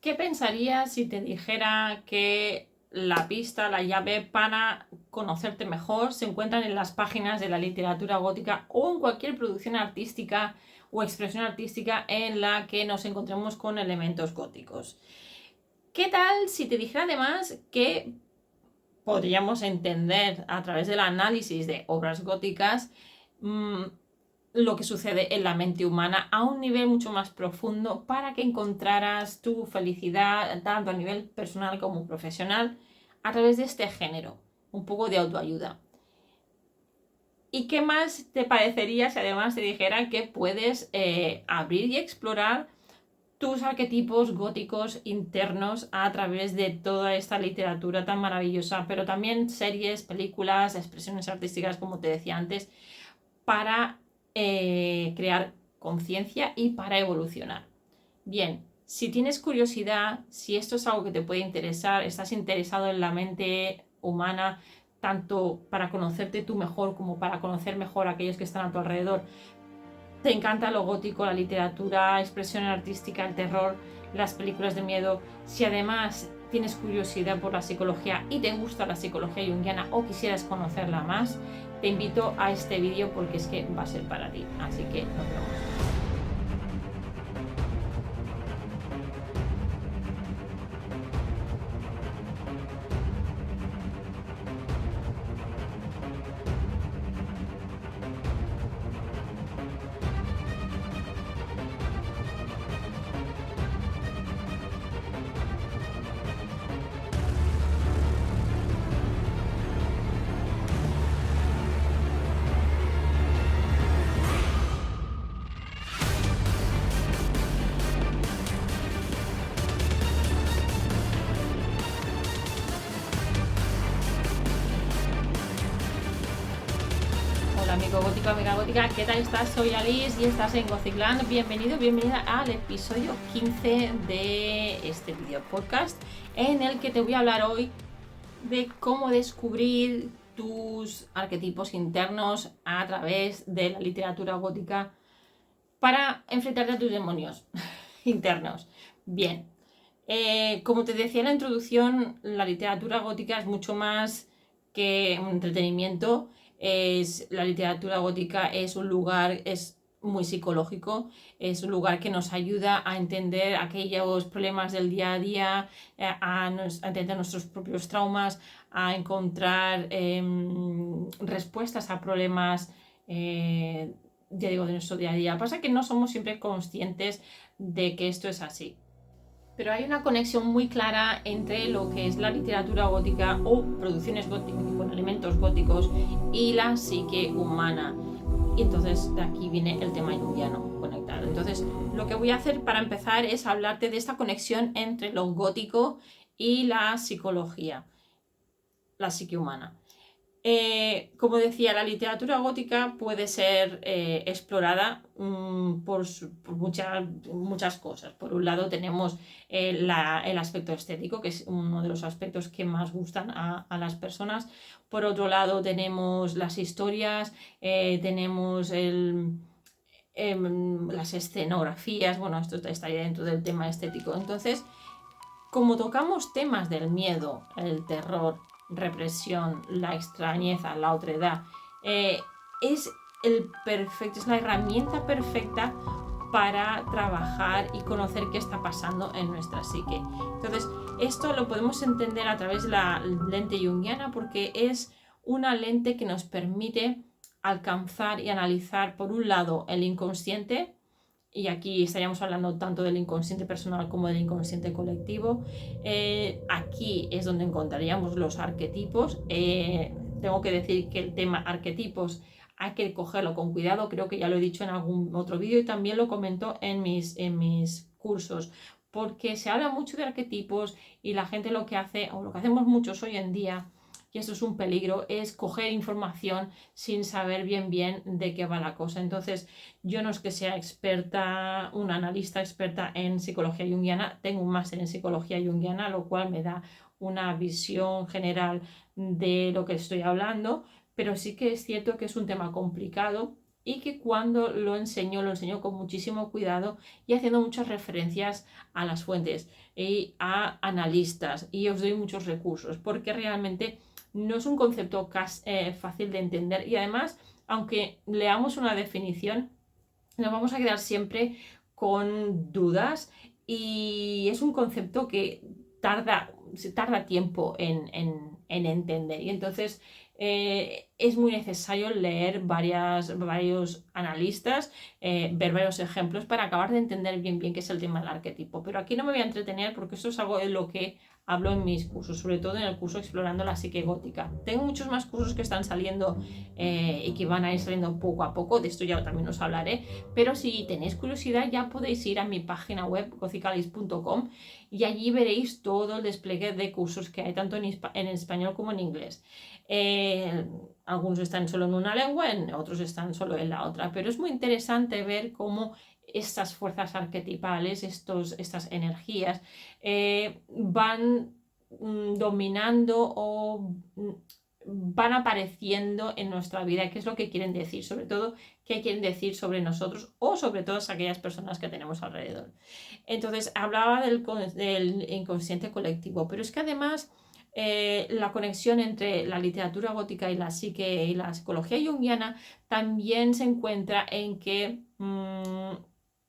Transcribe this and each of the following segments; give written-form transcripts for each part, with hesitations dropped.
¿Qué pensarías si te dijera que la pista, la llave para conocerte mejor se encuentran en las páginas de la literatura gótica o en cualquier producción artística o expresión artística en la que nos encontremos con elementos góticos? ¿Qué tal si te dijera además que podríamos entender a través del análisis de obras góticas lo que sucede en la mente humana a un nivel mucho más profundo para que encontraras tu felicidad tanto a nivel personal como profesional a través de este género, un poco de autoayuda? ¿Y qué más te parecería si además te dijera que puedes abrir y explorar tus arquetipos góticos internos a través de toda esta literatura tan maravillosa, pero también series, películas, expresiones artísticas, como te decía antes, para crear conciencia y para evolucionar? Bien, si tienes curiosidad, si esto es algo que te puede interesar, estás interesado en la mente humana, tanto para conocerte tú mejor como para conocer mejor a aquellos que están a tu alrededor, te encanta lo gótico, la literatura, expresión artística, el terror, las películas de miedo, si además tienes curiosidad por la psicología y te gusta la psicología junguiana o quisieras conocerla más, te invito a este vídeo porque es que va a ser para ti. Así que nos vemos. Hola amigo gótico, amiga gótica, ¿qué tal estás? Soy Alice y estás en Gothicland. Bienvenido, bienvenida al episodio 15 de este video podcast en el que te voy a hablar hoy de cómo descubrir tus arquetipos internos a través de la literatura gótica para enfrentarte a tus demonios internos. Bien, como te decía en la introducción, la literatura gótica es mucho más que un entretenimiento. La literatura gótica es un lugar, es muy psicológico, es un lugar que nos ayuda a entender aquellos problemas del día a día, a entender nuestros propios traumas, a encontrar respuestas a problemas, ya digo, de nuestro día a día. Pasa que no somos siempre conscientes de que esto es así. Pero hay una conexión muy clara entre lo que es la literatura gótica o producciones góticas con elementos góticos y la psique humana. Y entonces de aquí viene el tema junguiano conectado. Entonces lo que voy a hacer para empezar es hablarte de esta conexión entre lo gótico y la psicología, la psique humana. Como decía, la literatura gótica puede ser explorada por muchas cosas. Por un lado tenemos el aspecto estético, que es uno de los aspectos que más gustan a las personas. Por otro lado tenemos las historias, tenemos las escenografías. Bueno, esto estaría dentro del tema estético. Entonces, como tocamos temas del miedo, el terror, represión, la extrañeza, la otredad, es es la herramienta perfecta para trabajar y conocer qué está pasando en nuestra psique. Entonces, esto lo podemos entender a través de la lente junguiana porque es una lente que nos permite alcanzar y analizar, por un lado, el inconsciente, y aquí estaríamos hablando tanto del inconsciente personal como del inconsciente colectivo. Aquí es donde encontraríamos los arquetipos. Tengo que decir que el tema arquetipos hay que cogerlo con cuidado, creo que ya lo he dicho en algún otro vídeo y también lo comento en mis cursos, porque se habla mucho de arquetipos y la gente lo que hace, o lo que hacemos muchos hoy en día, y esto es un peligro, es coger información sin saber bien de qué va la cosa. Entonces, yo no es que sea experta, una analista experta en psicología junguiana, tengo un máster en psicología junguiana, lo cual me da una visión general de lo que estoy hablando, pero sí que es cierto que es un tema complicado y que cuando lo enseñó con muchísimo cuidado y haciendo muchas referencias a las fuentes y a analistas, y os doy muchos recursos porque realmente no es un concepto fácil de entender, y además, aunque leamos una definición, nos vamos a quedar siempre con dudas, y es un concepto que tarda tiempo en entender, y entonces es muy necesario leer varios analistas, ver varios ejemplos para acabar de entender bien qué es el tema del arquetipo. Pero aquí no me voy a entretener porque eso es algo de lo que hablo en mis cursos, sobre todo en el curso Explorando la Psique Gótica. Tengo muchos más cursos que están saliendo y que van a ir saliendo poco a poco, de esto ya también os hablaré, pero si tenéis curiosidad ya podéis ir a mi página web gothicalis.com y allí veréis todo el despliegue de cursos que hay tanto en español como en inglés. Algunos están solo en una lengua, otros están solo en la otra, pero es muy interesante ver cómo estas fuerzas arquetipales, estas energías, van dominando o van apareciendo en nuestra vida, qué es lo que quieren decir, sobre todo qué quieren decir sobre nosotros o sobre todas aquellas personas que tenemos alrededor. Entonces, hablaba del inconsciente colectivo, pero es que además la conexión entre la literatura gótica y la psique y la psicología junguiana también se encuentra en que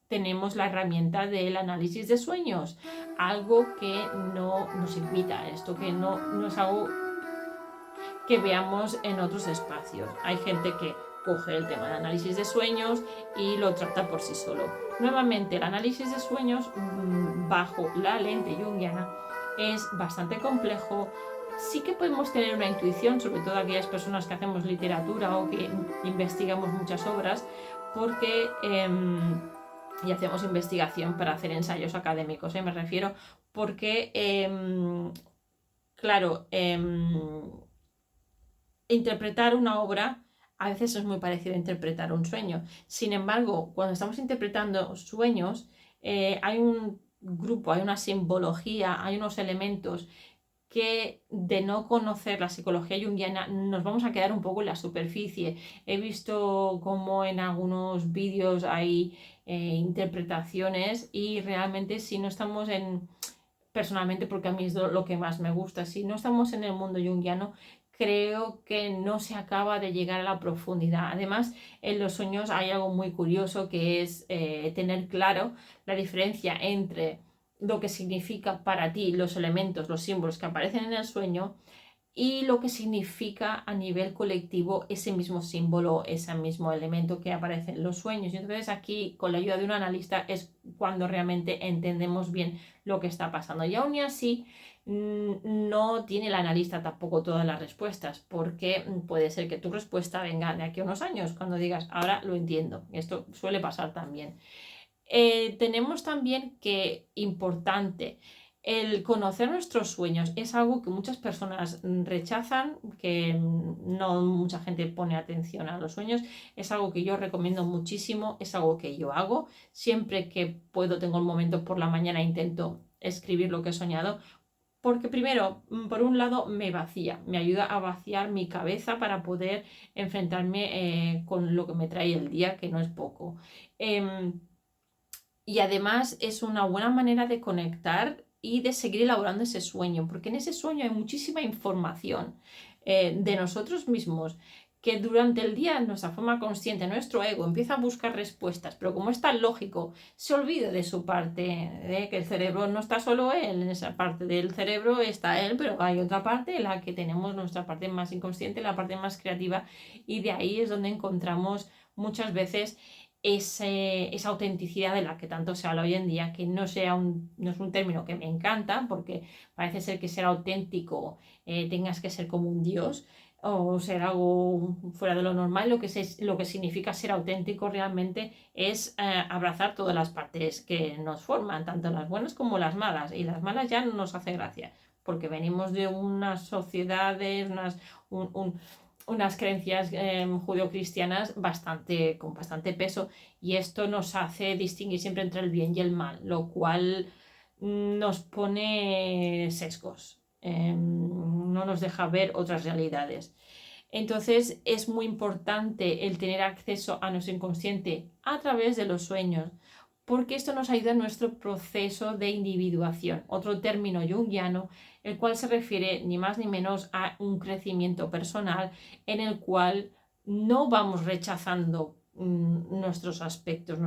tenemos la herramienta del análisis de sueños, algo que no nos invita a esto, que no es algo que veamos en otros espacios. Hay gente que coge el tema de análisis de sueños y lo trata por sí solo. Nuevamente, el análisis de sueños bajo la lente junguiana es bastante complejo. Sí que podemos tener una intuición, sobre todo aquellas personas que hacemos literatura o que investigamos muchas obras, porque y hacemos investigación para hacer ensayos académicos, me refiero, porque claro, interpretar una obra a veces es muy parecido a interpretar un sueño. Sin embargo, cuando estamos interpretando sueños, hay un grupo, hay una simbología, hay unos elementos que, de no conocer la psicología junguiana, nos vamos a quedar un poco en la superficie. He visto como en algunos vídeos hay interpretaciones, y realmente si no estamos personalmente, porque a mí es lo que más me gusta, si no estamos en el mundo junguiano, creo que no se acaba de llegar a la profundidad. Además, en los sueños hay algo muy curioso, que es tener claro la diferencia entre lo que significa para ti los elementos, los símbolos que aparecen en el sueño, y lo que significa a nivel colectivo ese mismo símbolo, ese mismo elemento que aparece en los sueños. Y entonces aquí, con la ayuda de un analista, es cuando realmente entendemos bien lo que está pasando. Y aún así, no tiene el analista tampoco todas las respuestas, porque puede ser que tu respuesta venga de aquí a unos años, cuando digas, ahora lo entiendo. Esto suele pasar también. Tenemos también que, importante, el conocer nuestros sueños es algo que muchas personas rechazan, que no mucha gente pone atención a los sueños. Es algo que yo recomiendo muchísimo, es algo que yo hago. Siempre que puedo, tengo un momento por la mañana, intento escribir lo que he soñado, porque primero, por un lado, me vacía, me ayuda a vaciar mi cabeza para poder enfrentarme con lo que me trae el día, que no es poco. Y además es una buena manera de conectar y de seguir elaborando ese sueño, porque en ese sueño hay muchísima información de nosotros mismos, que durante el día, en nuestra forma consciente, nuestro ego empieza a buscar respuestas, pero como es tan lógico, se olvida de su parte, que el cerebro no está solo él, en esa parte del cerebro está él, pero hay otra parte en la que tenemos nuestra parte más inconsciente, la parte más creativa, y de ahí es donde encontramos muchas veces esa autenticidad de la que tanto se habla hoy en día, que no es un término que me encanta, porque parece ser que ser auténtico tengas que ser como un dios o ser algo fuera de lo normal. Lo que significa ser auténtico realmente es abrazar todas las partes que nos forman, tanto las buenas como las malas, y las malas ya no nos hace gracia, porque venimos de unas sociedades, unas creencias judeocristianas con bastante peso, y esto nos hace distinguir siempre entre el bien y el mal, lo cual nos pone sesgos, no nos deja ver otras realidades. Entonces es muy importante el tener acceso a nuestro inconsciente a través de los sueños, porque esto nos ayuda en nuestro proceso de individuación, otro término junguiano, el cual se refiere ni más ni menos a un crecimiento personal en el cual no vamos rechazando nuestros aspectos,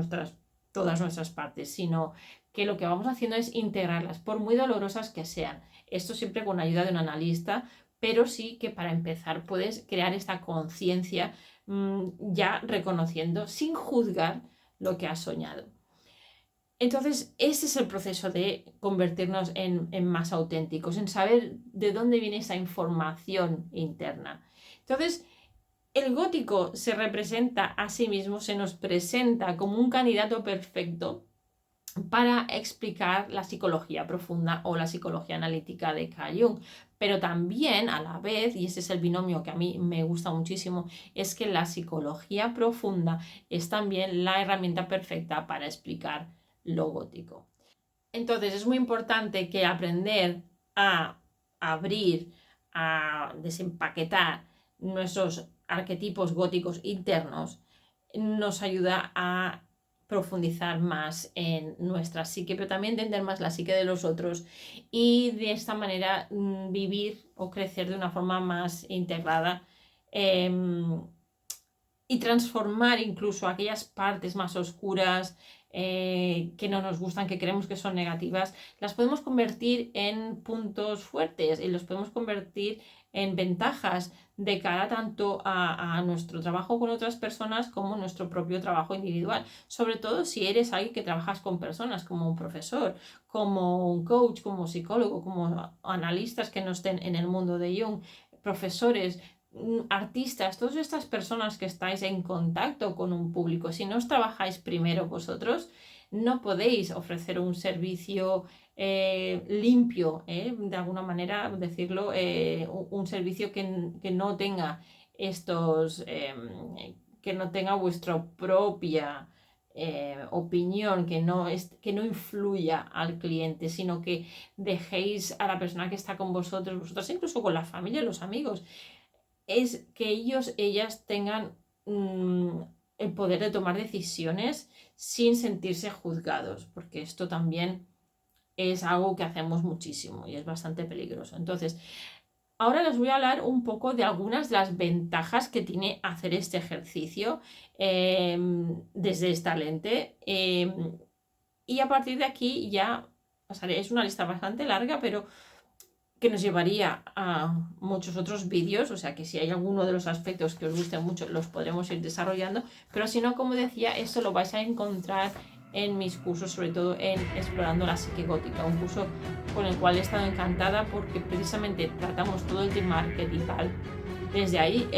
todas nuestras partes, sino que lo que vamos haciendo es integrarlas, por muy dolorosas que sean. Esto siempre con ayuda de un analista, pero sí que para empezar puedes crear esta conciencia ya reconociendo, sin juzgar lo que has soñado. Entonces, ese es el proceso de convertirnos en más auténticos, en saber de dónde viene esa información interna. Entonces, el gótico se representa a sí mismo, se nos presenta como un candidato perfecto para explicar la psicología profunda o la psicología analítica de Carl Jung. Pero también, a la vez, y ese es el binomio que a mí me gusta muchísimo, es que la psicología profunda es también la herramienta perfecta para explicar lo gótico. Entonces es muy importante que aprender a abrir, a desempaquetar nuestros arquetipos góticos internos nos ayuda a profundizar más en nuestra psique, pero también entender más la psique de los otros y de esta manera vivir o crecer de una forma más integrada y transformar incluso aquellas partes más oscuras que no nos gustan, que creemos que son negativas, las podemos convertir en puntos fuertes y los podemos convertir en ventajas de cara tanto a nuestro trabajo con otras personas como nuestro propio trabajo individual. Sobre todo si eres alguien que trabajas con personas, como un profesor, como un coach, como psicólogo, como analistas que no estén en el mundo de Jung, profesores, artistas, todas estas personas que estáis en contacto con un público, si no os trabajáis primero vosotros, no podéis ofrecer un servicio limpio, de alguna manera decirlo, un servicio que no tenga estos, que no tenga vuestra propia opinión, que no influya al cliente, sino que dejéis a la persona que está con vosotros, incluso con la familia, los amigos, es que ellas tengan el poder de tomar decisiones sin sentirse juzgados, porque esto también es algo que hacemos muchísimo y es bastante peligroso. Entonces, ahora les voy a hablar un poco de algunas de las ventajas que tiene hacer este ejercicio desde esta lente. Y a partir de aquí ya, o sea, es una lista bastante larga, pero que nos llevaría a muchos otros vídeos, o sea que si hay alguno de los aspectos que os gusten mucho los podremos ir desarrollando, pero si no, como decía, esto lo vais a encontrar en mis cursos, sobre todo en Explorando la Psique Gótica, un curso con el cual he estado encantada porque precisamente tratamos todo el tema arquetipal. Desde ahí,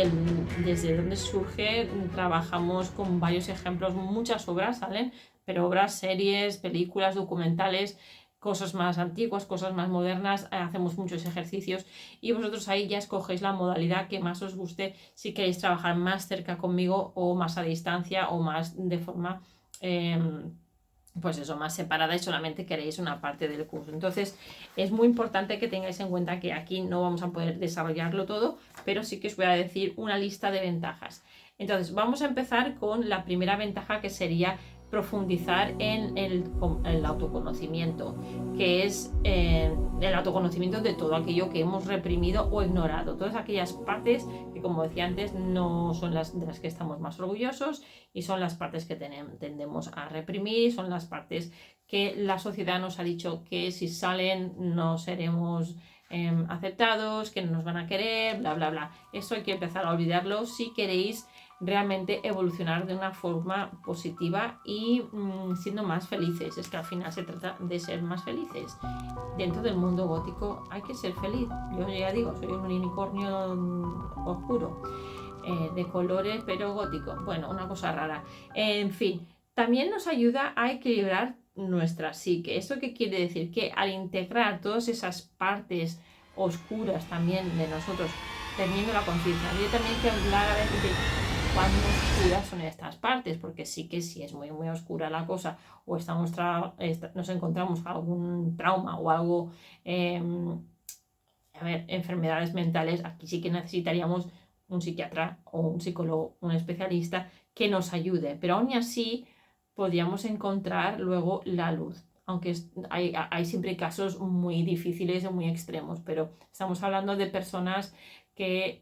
desde donde surge, trabajamos con varios ejemplos, muchas obras salen, pero obras, series, películas, documentales, cosas más antiguas, cosas más modernas, hacemos muchos ejercicios y vosotros ahí ya escogéis la modalidad que más os guste, si queréis trabajar más cerca conmigo o más a distancia o más de forma pues eso, más separada y solamente queréis una parte del curso. Entonces es muy importante que tengáis en cuenta que aquí no vamos a poder desarrollarlo todo, pero sí que os voy a decir una lista de ventajas. Entonces vamos a empezar con la primera ventaja, que sería profundizar en el autoconocimiento, que es el autoconocimiento de todo aquello que hemos reprimido o ignorado, todas aquellas partes que, como decía antes, no son las de las que estamos más orgullosos y son las partes que tendemos a reprimir, son las partes que la sociedad nos ha dicho que si salen no seremos aceptados, que no nos van a querer, bla bla bla. Eso hay que empezar a olvidarlo si queréis realmente evolucionar de una forma positiva y siendo más felices. Es que al final se trata de ser más felices. Dentro del mundo gótico hay que ser feliz. Yo ya digo, soy un unicornio oscuro, de colores pero gótico. Bueno, una cosa rara. En fin, también nos ayuda a equilibrar nuestra psique. ¿Esto qué quiere decir? Que al integrar todas esas partes oscuras también de nosotros, teniendo la conciencia, yo también quiero hablar a veces de cuán oscuras son estas partes, porque sí que si es muy muy oscura la cosa o nos encontramos algún trauma o algo, enfermedades mentales, aquí sí que necesitaríamos un psiquiatra o un psicólogo, un especialista que nos ayude, pero aún así podríamos encontrar luego la luz, aunque hay siempre casos muy difíciles o muy extremos, pero estamos hablando de personas que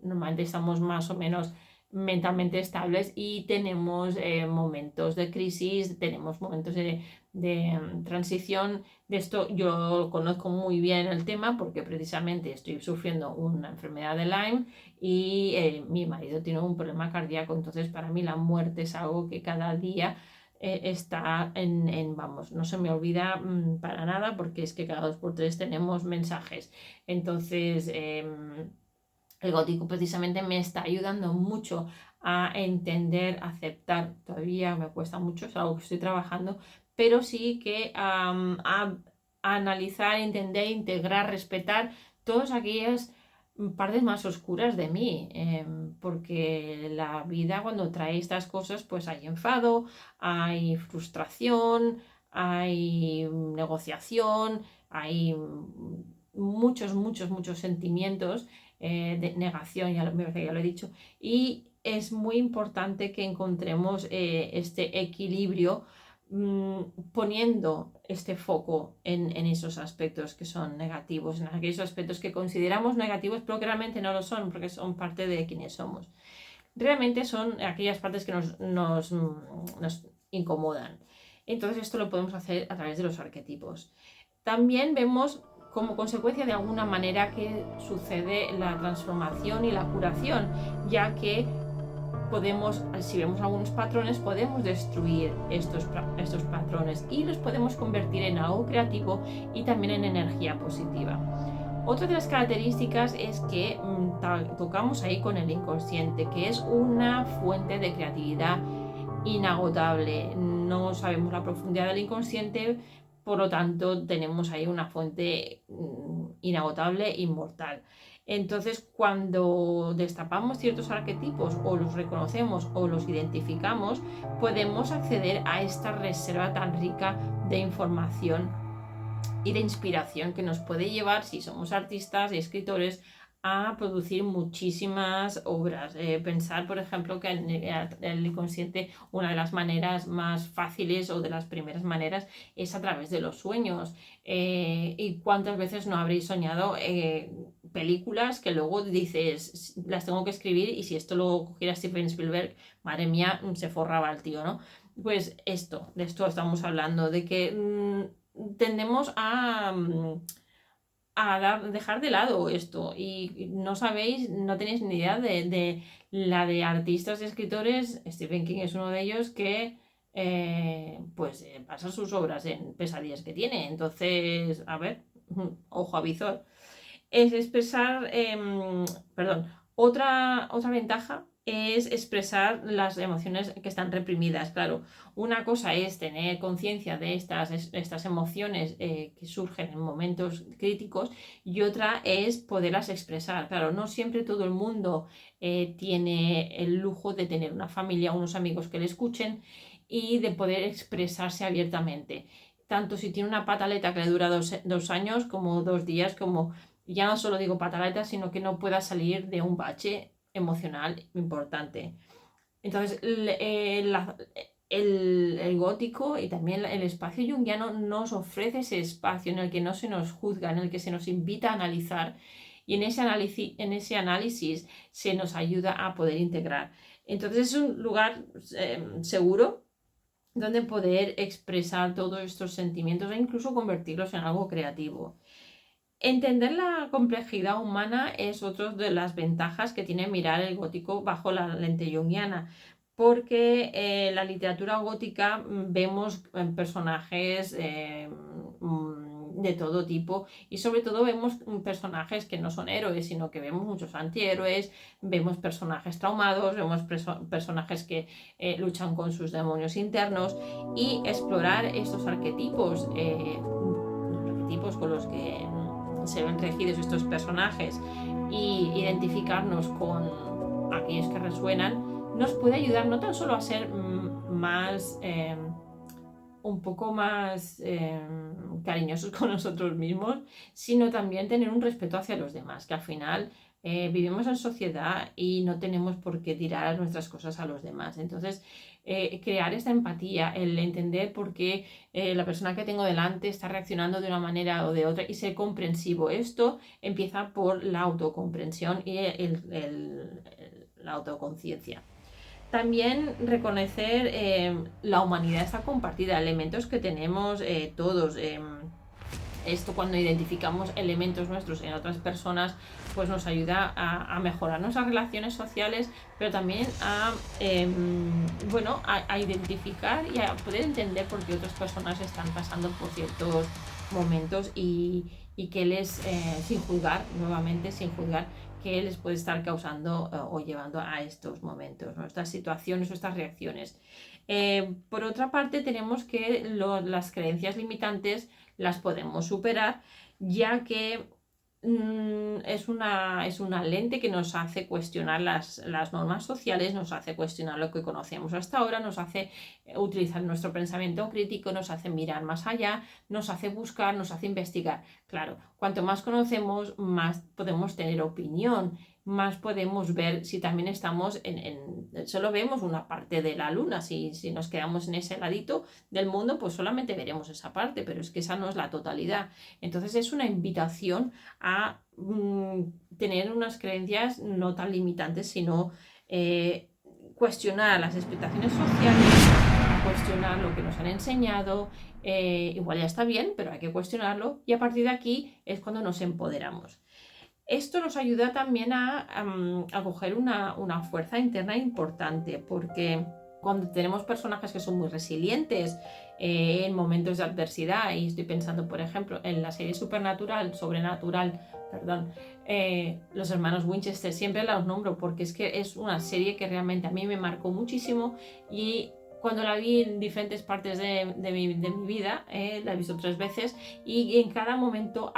normalmente estamos más o menos mentalmente estables y tenemos momentos de crisis, tenemos momentos de transición. De esto yo conozco muy bien el tema porque precisamente estoy sufriendo una enfermedad de Lyme y mi marido tiene un problema cardíaco, entonces para mí la muerte es algo que cada día está vamos, no se me olvida para nada porque es que cada 2 por 3 tenemos mensajes. Entonces, el gótico precisamente me está ayudando mucho a entender, aceptar, todavía me cuesta mucho, es algo que estoy trabajando, pero sí que a analizar, entender, integrar, respetar todas aquellas partes más oscuras de mí, porque la vida cuando trae estas cosas pues hay enfado, hay frustración, hay negociación, hay muchos sentimientos de negación, ya lo he dicho, y es muy importante que encontremos este equilibrio poniendo este foco en esos aspectos que son negativos, en aquellos aspectos que consideramos negativos, pero que realmente no lo son, porque son parte de quienes somos. Realmente son aquellas partes que nos incomodan. Entonces esto lo podemos hacer a través de los arquetipos. También vemos como consecuencia de alguna manera que sucede la transformación y la curación, ya que si vemos algunos patrones, podemos destruir estos patrones y los podemos convertir en algo creativo y también en energía positiva. Otra de las características es que tocamos ahí con el inconsciente, que es una fuente de creatividad inagotable. No sabemos la profundidad del inconsciente, por lo tanto tenemos ahí una fuente inagotable, inmortal. Entonces, cuando destapamos ciertos arquetipos o los reconocemos o los identificamos, podemos acceder a esta reserva tan rica de información y de inspiración que nos puede llevar, si somos artistas y escritores, a producir muchísimas obras. Pensar, por ejemplo, que el inconsciente, una de las maneras más fáciles o de las primeras maneras es a través de los sueños. ¿Y cuántas veces no habréis soñado películas que luego dices, las tengo que escribir, y si esto lo cogiera Steven Spielberg, madre mía, se forraba el tío, ¿no? Pues de esto estamos hablando, de que tendemos a dejar de lado esto, y no tenéis ni idea de la de artistas y escritores. Stephen King es uno de ellos que pasa sus obras en pesadillas que tiene. Entonces, a ver, ojo a visor. Es expresar, perdón, otra ventaja es expresar las emociones que están reprimidas. Claro, una cosa es tener conciencia de estas emociones que surgen en momentos críticos, y otra es poderlas expresar. Claro, no siempre todo el mundo tiene el lujo de tener una familia, unos amigos que le escuchen y de poder expresarse abiertamente. Tanto si tiene una pataleta que le dura 2 años, como 2 días, como ya no solo digo pataleta, sino que no pueda salir de un bache emocional importante. Entonces, el gótico y también el espacio junguiano nos ofrece ese espacio en el que no se nos juzga, en el que se nos invita a analizar, y en ese análisis se nos ayuda a poder integrar. Entonces es un lugar seguro donde poder expresar todos estos sentimientos e incluso convertirlos en algo creativo. Entender la complejidad humana es otra de las ventajas que tiene mirar el gótico bajo la lente junguiana, porque en la literatura gótica vemos personajes de todo tipo, y sobre todo vemos personajes que no son héroes, sino que vemos muchos antihéroes, vemos personajes traumados, vemos personajes que luchan con sus demonios internos, y explorar estos arquetipos, con los que se ven regidos estos personajes, y identificarnos con aquellos que resuenan, nos puede ayudar no tan solo a ser un poco más cariñosos con nosotros mismos, sino también tener un respeto hacia los demás, que al final vivimos en sociedad y no tenemos por qué tirar nuestras cosas a los demás. Entonces, crear esta empatía, el entender por qué la persona que tengo delante está reaccionando de una manera o de otra y ser comprensivo. Esto empieza por la autocomprensión y la autoconciencia. También reconocer la humanidad está compartida, elementos que tenemos todos. Esto, cuando identificamos elementos nuestros en otras personas, pues nos ayuda a mejorar nuestras relaciones sociales, pero también a identificar y a poder entender por qué otras personas están pasando por ciertos momentos y que les, sin juzgar, qué les puede estar causando o llevando a estos momentos, ¿no? Estas situaciones o estas reacciones. Por otra parte, tenemos que las creencias limitantes las podemos superar, ya que es una lente que nos hace cuestionar las normas sociales, nos hace cuestionar lo que conocemos hasta ahora, nos hace utilizar nuestro pensamiento crítico, nos hace mirar más allá, nos hace buscar, nos hace investigar. Claro, cuanto más conocemos, más podemos tener opinión, más podemos ver si también estamos solo vemos una parte de la luna. Si nos quedamos en ese ladito del mundo, pues solamente veremos esa parte, pero es que esa no es la totalidad. Entonces es una invitación a tener unas creencias no tan limitantes, sino cuestionar las expectaciones sociales, cuestionar lo que nos han enseñado. Igual ya está bien, pero hay que cuestionarlo, y a partir de aquí es cuando nos empoderamos. Esto nos ayuda también a coger una fuerza interna importante, porque cuando tenemos personajes que son muy resilientes en momentos de adversidad, y estoy pensando, por ejemplo, en la serie Sobrenatural, los hermanos Winchester, siempre los nombro porque es que es una serie que realmente a mí me marcó muchísimo, y cuando la vi en diferentes partes de mi vida, la he visto 3 veces, y en cada momento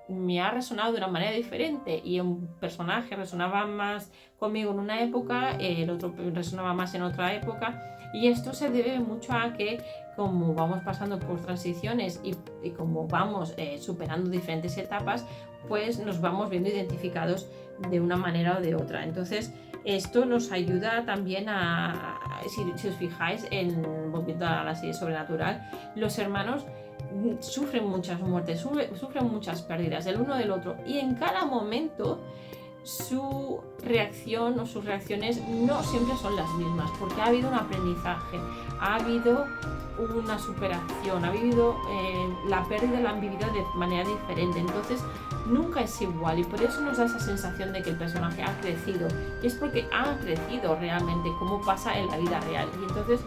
me ha resonado de una manera diferente, y un personaje resonaba más conmigo en una época, el otro resonaba más en otra época, y esto se debe mucho a que, como vamos pasando por transiciones y como vamos superando diferentes etapas, pues nos vamos viendo identificados de una manera o de otra. Entonces esto nos ayuda también si os fijáis, volviendo a la serie Sobrenatural, los hermanos sufren muchas muertes, sufren muchas pérdidas del uno del otro, y en cada momento su reacción o sus reacciones no siempre son las mismas, porque ha habido un aprendizaje, ha habido una superación, ha vivido la pérdida, la han vivido de manera diferente. Entonces nunca es igual, y por eso nos da esa sensación de que el personaje ha crecido, y es porque ha crecido realmente, como pasa en la vida real, y entonces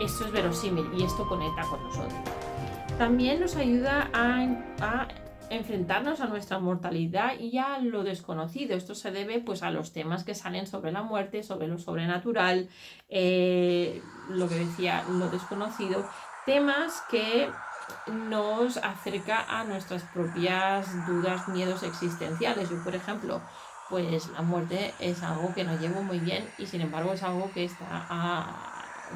esto es verosímil y esto conecta con nosotros. También nos ayuda a enfrentarnos a nuestra mortalidad y a lo desconocido. Esto se debe pues a los temas que salen sobre la muerte, sobre lo sobrenatural, lo que decía, lo desconocido, temas que nos acerca a nuestras propias dudas, miedos existenciales. Yo, por ejemplo, pues la muerte es algo que no llevo muy bien, y sin embargo es algo que está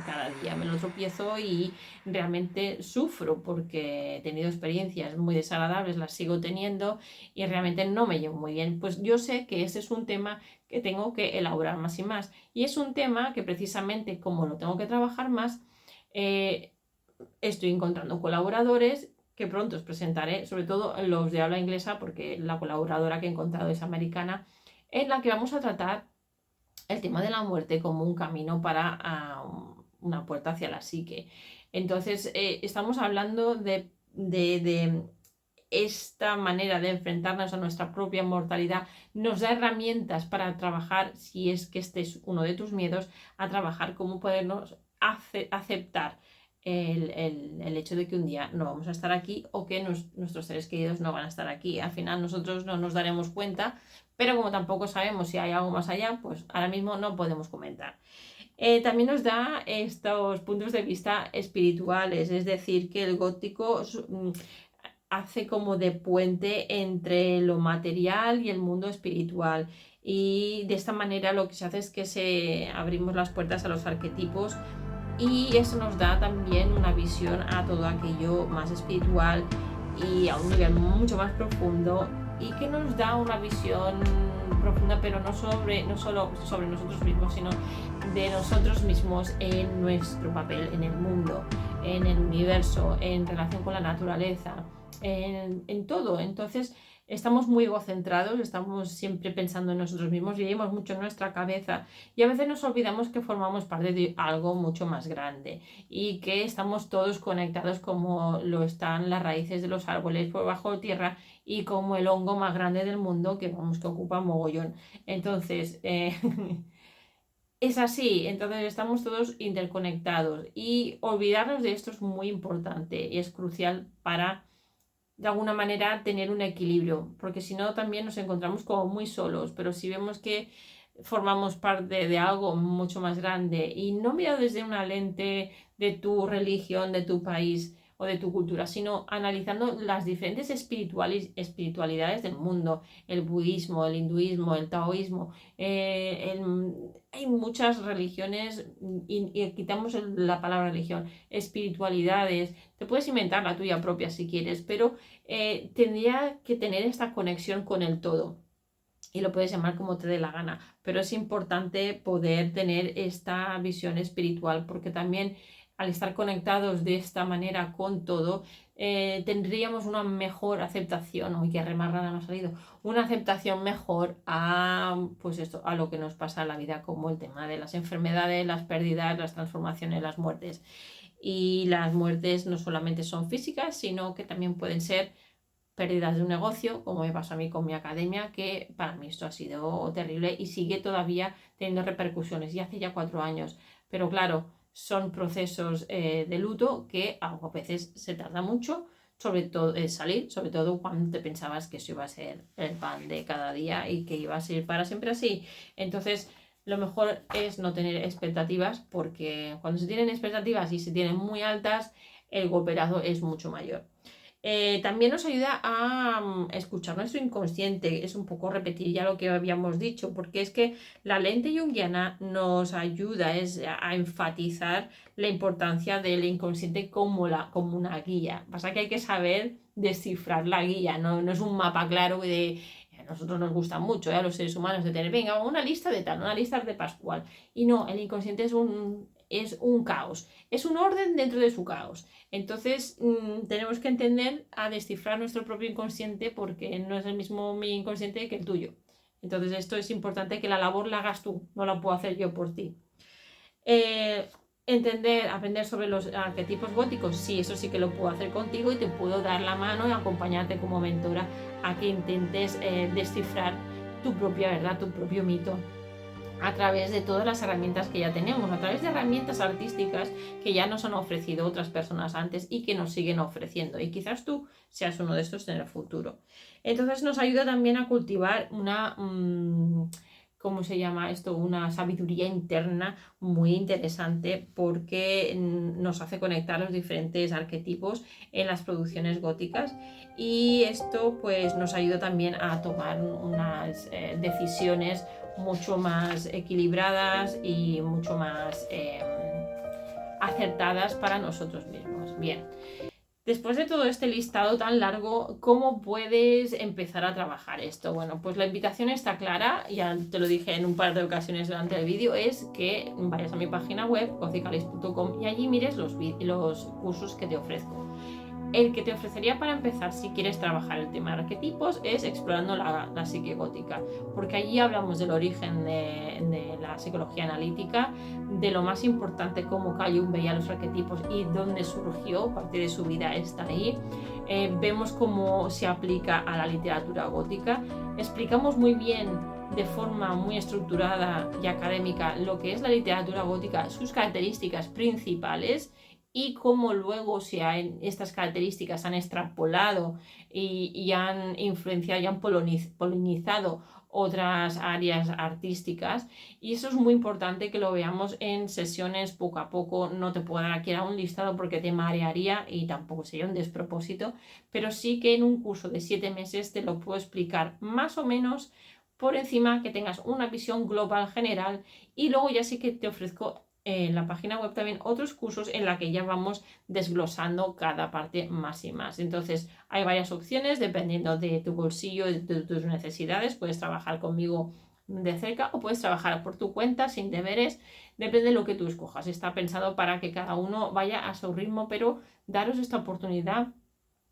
cada día me lo tropiezo, y realmente sufro porque he tenido experiencias muy desagradables, las sigo teniendo, y realmente no me llevo muy bien. Pues yo sé que ese es un tema que tengo que elaborar más y más, y es un tema que precisamente como lo tengo que trabajar más, estoy encontrando colaboradores que pronto os presentaré, sobre todo los de habla inglesa, porque la colaboradora que he encontrado es americana, en la que vamos a tratar el tema de la muerte como un camino para una puerta hacia la psique. Entonces estamos hablando de esta manera de enfrentarnos a nuestra propia mortalidad. Nos da herramientas para trabajar, si es que este es uno de tus miedos, a trabajar cómo podernos aceptar el hecho de que un día no vamos a estar aquí, o que nuestros seres queridos no van a estar aquí. Al final nosotros no nos daremos cuenta, pero como tampoco sabemos si hay algo más allá, pues ahora mismo no podemos comentar. También nos da estos puntos de vista espirituales, es decir, que el gótico hace como de puente entre lo material y el mundo espiritual, y de esta manera lo que se hace es que abrimos las puertas a los arquetipos, y eso nos da también una visión a todo aquello más espiritual y a un nivel mucho más profundo, y que nos da una visión profunda, pero no solo sobre nosotros mismos, sino de nosotros mismos en nuestro papel en el mundo, en el universo, en relación con la naturaleza, en todo. Entonces estamos muy egocentrados, estamos siempre pensando en nosotros mismos, vivimos mucho en nuestra cabeza y a veces nos olvidamos que formamos parte de algo mucho más grande y que estamos todos conectados como lo están las raíces de los árboles por bajo tierra y como el hongo más grande del mundo que ocupa mogollón. Entonces, es así, entonces estamos todos interconectados y olvidarnos de esto es muy importante y es crucial para de alguna manera tener un equilibrio, porque si no también nos encontramos como muy solos, pero si vemos que formamos parte de algo mucho más grande y no mirado desde una lente de tu religión, de tu país o de tu cultura, sino analizando las diferentes espiritualidades del mundo, el budismo, el hinduismo, el taoísmo, hay muchas religiones y quitamos la palabra religión, espiritualidades, te puedes inventar la tuya propia si quieres, pero tendría que tener esta conexión con el todo y lo puedes llamar como te dé la gana, pero es importante poder tener esta visión espiritual porque también al estar conectados de esta manera con todo, tendríamos una mejor aceptación, uy, qué remarrada me ha salido, una aceptación mejor a, pues esto, a lo que nos pasa en la vida, como el tema de las enfermedades, las pérdidas, las transformaciones, las muertes. Y las muertes no solamente son físicas, sino que también pueden ser pérdidas de un negocio, como me pasó a mí con mi academia, que para mí esto ha sido terrible y sigue todavía teniendo repercusiones, y hace ya 4 años. Pero claro, son procesos de luto que a veces se tarda mucho, sobre todo salir, sobre todo cuando te pensabas que eso iba a ser el pan de cada día y que iba a ser para siempre así. Entonces, lo mejor es no tener expectativas, porque cuando se tienen expectativas y se tienen muy altas, el golperazo es mucho mayor. También nos ayuda a escuchar nuestro inconsciente, es un poco repetir ya lo que habíamos dicho, porque es que la lente junguiana nos ayuda a enfatizar la importancia del inconsciente como una guía. Pasa que hay que saber descifrar la guía, no es un mapa claro de... A nosotros nos gusta mucho, a los seres humanos, de tener, venga, una lista de tal, una lista de Pascual. Y no, el inconsciente es un caos, es un orden dentro de su caos. Entonces tenemos que entender a descifrar nuestro propio inconsciente porque no es el mismo mi inconsciente que el tuyo. Entonces esto es importante que la labor la hagas tú, no la puedo hacer yo por ti. Aprender sobre los arquetipos góticos, sí, eso sí que lo puedo hacer contigo y te puedo dar la mano y acompañarte como mentora a que intentes descifrar tu propia verdad, tu propio mito, a través de todas las herramientas que ya tenemos, a través de herramientas artísticas que ya nos han ofrecido otras personas antes y que nos siguen ofreciendo. Y quizás tú seas uno de estos en el futuro. Entonces nos ayuda también a cultivar una... ¿cómo se llama esto? Una sabiduría interna muy interesante porque nos hace conectar los diferentes arquetipos en las producciones góticas y esto pues nos ayuda también a tomar unas decisiones mucho más equilibradas y mucho más acertadas para nosotros mismos. Bien. Después de todo este listado tan largo, ¿cómo puedes empezar a trabajar esto? Bueno, pues la invitación está clara, ya te lo dije en un par de ocasiones durante el vídeo, es que vayas a mi página web, gothicalis.com, y allí mires los cursos que te ofrezco. El que te ofrecería para empezar, si quieres trabajar el tema de arquetipos, es explorando la psique gótica, porque allí hablamos del origen de la psicología analítica, de lo más importante, cómo Carl Jung veía los arquetipos y dónde surgió, parte de su vida está ahí. Vemos cómo se aplica a la literatura gótica, explicamos muy bien de forma muy estructurada y académica lo que es la literatura gótica, sus características principales y cómo luego estas características han extrapolado y han influenciado y han polinizado otras áreas artísticas, y eso es muy importante que lo veamos en sesiones poco a poco. No te puedo dar aquí un listado porque te marearía y tampoco sería un despropósito, pero sí que en un curso de 7 meses te lo puedo explicar más o menos por encima, que tengas una visión global general, y luego ya sí que te ofrezco en la página web también otros cursos en la que ya vamos desglosando cada parte más y más. Entonces hay varias opciones dependiendo de tu bolsillo, de tus necesidades. Puedes trabajar conmigo de cerca o puedes trabajar por tu cuenta sin deberes, depende de lo que tú escojas. Está pensado para que cada uno vaya a su ritmo, pero daros esta oportunidad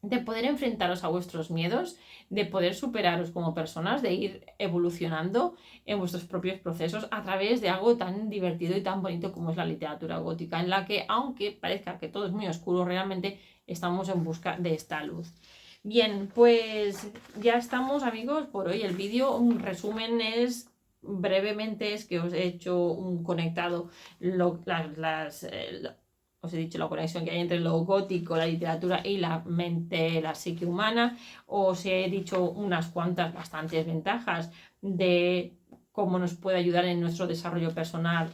de poder enfrentaros a vuestros miedos, de poder superaros como personas, de ir evolucionando en vuestros propios procesos a través de algo tan divertido y tan bonito como es la literatura gótica, en la que, aunque parezca que todo es muy oscuro, realmente estamos en busca de esta luz. Bien, pues ya estamos, amigos, por hoy. El vídeo, un resumen es brevemente, es que os he hecho un conectado os he dicho la conexión que hay entre lo gótico, la literatura y la mente, la psique humana. Os he dicho unas cuantas, bastantes ventajas de cómo nos puede ayudar en nuestro desarrollo personal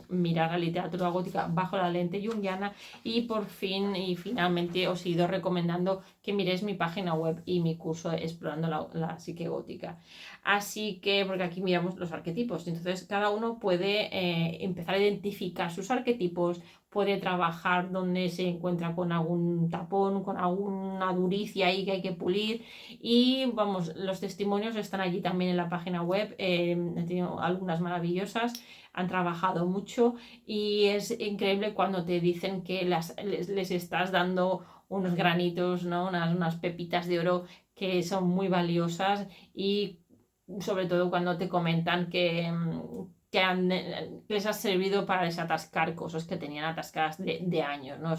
mirar la literatura gótica bajo la lente junguiana. Y por fin y finalmente os he ido recomendando que miréis mi página web y mi curso Explorando la psique gótica. Así que, porque aquí miramos los arquetipos, entonces cada uno puede empezar a identificar sus arquetipos, puede trabajar donde se encuentra con algún tapón, con alguna duricia ahí que hay que pulir. Y vamos, los testimonios están allí también en la página web. He tenido algunas maravillosas, han trabajado mucho y es increíble cuando te dicen que les estás dando unos granitos, ¿no? unas pepitas de oro que son muy valiosas, y sobre todo cuando te comentan que les ha servido para desatascar cosas que tenían atascadas de años, ¿no?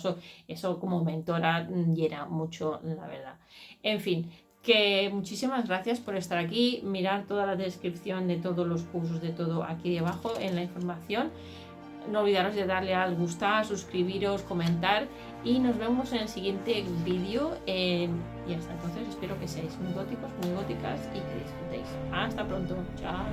Eso como mentora llena mucho, la verdad. En fin, que muchísimas gracias por estar aquí. Mirar toda la descripción de todos los cursos, de todo aquí debajo en la información. No olvidaros de darle al gustar, suscribiros, comentar, y nos vemos en el siguiente vídeo. Y hasta entonces espero que seáis muy góticos, muy góticas y que disfrutéis. Hasta pronto. Chao.